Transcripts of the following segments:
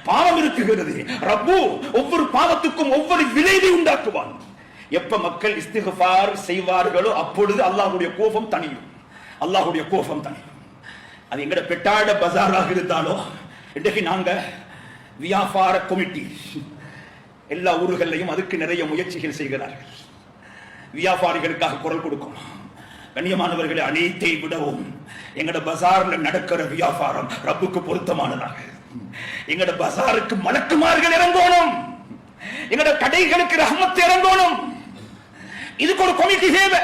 பாவம் இருக்குகிறது. ரப்பு ஒவ்வொரு பாவத்துக்கும் ஒவ்வொரு விளைவை உண்டாக்குவான். எப்ப மக்கள் இஸ்திக்ஃபார் செய்வார்களோ அப்பொழுது அல்லாஹ்வுடைய கோபம் தணியும். அல்லாஹ்வுடைய கோபம் தணியும். அது எங்கட பெட்டாட பஜாராக இருந்தாலும் இன்றைக்கு நாங்க வியாபார கமிட்டி எல்லா ஊர்களையும் அதுக்கு நிறைய முயற்சிகள் செய்கிறார்கள். வியாபாரிகளுக்காக குரல் கொடுக்கணும். கண்ணியமானவர்களை, அனைத்தை விடவும் எங்கட பஜார்ல நடக்கிற வியாபாரம் ரப்புக்கு பொருத்தமானதாக. எங்கட பஜாருக்கு மலக்குமார்கள் இறங்கணும். எங்கட கடைகளுக்கு ரஹ்மத் இறங்கணும். இதுக்கு ஒரு கமிட்டி தேவை.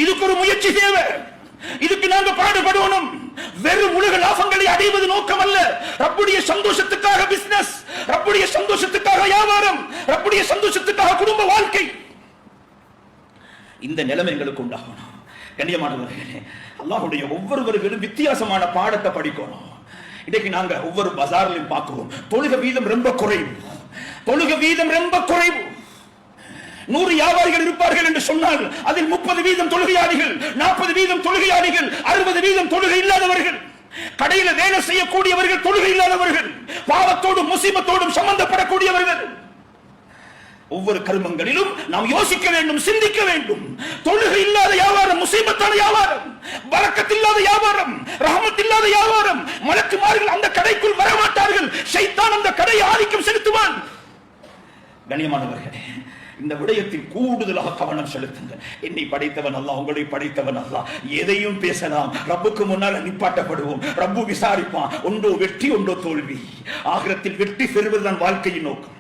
இதுக்கு ஒரு முயற்சி தேவை. இதுக்கு நாங்க பாடுபடணும். வெறும் உலக லாபங்களை அடைவது நோக்கம் அல்ல. ரப்புடைய சந்தோஷத்துக்காக பிசினஸ், ரப்புடைய சந்தோஷத்துக்காக வியாபாரம், ரப்புடைய சந்தோஷத்துக்காக குடும்ப வாழ்க்கை. இந்த நிலைமை எங்களுக்கு உண்டாகணும். கண்ணியமானவர்களே, அல்லாஹ்வுடைய ஒவ்வொருவர்களும் வித்தியாசமான பாடத்தை படிக்கணும். இன்னைக்கு நாங்க ஒவ்வொரு பஜார்லையும் பார்க்கிறோம், தொழுகை வீதம் ரொம்ப குறைவு. தொழுகை வீதம் ரொம்ப குறைவு. 100 வியாபாரிகள் இருப்பார்கள் என்று சொன்னால் அதில் 30 வீதம் தொழுகையாளிகள், 40 வீதம் தொழுகையாளிகள், 60 வீதம் தொழுகை இல்லாதவர்கள். கடையில வேலை செய்யக்கூடியவர்கள் தொழுகை இல்லாதவர்கள், பாவத்தோடும் முசீபத்தோடும் சம்பந்தப்படக்கூடியவர்கள். ஒவ்வொரு கர்மங்களிலும் நாம் யோசிக்க வேண்டும், சிந்திக்க வேண்டும். தொழுகை இல்லாத வியாபாரம் முசீபத்தான வியாபாரம், பரக்கத் இல்லாத வியாபாரம், ரஹமத் இல்லாத வியாபாரம். மலக்குமார்கள் அந்த கடைக்குள் வரமாட்டார்கள். ஷைத்தான் அந்த கடையை ஆதிக்கம் செலுத்துவான். கண்ணியமானவர்களே, இந்த விடயத்தில் கூடுதலாக கவனம் செலுத்துங்கள். என்னை படைத்தவன் அல்லாஹ், உங்களை படைத்தவன் அல்லாஹ். எதையும் பேசலாம், ரப்புக்கு முன்னால் நிப்பாட்டப்படுவோம். ரப்பு விசாரிப்பான். ஒன்றோ வெற்றி, ஒன்றோ தோல்வி. ஆகிரத்தில் வெற்றி பெறுவதுதான் வாழ்க்கையின் நோக்கம்.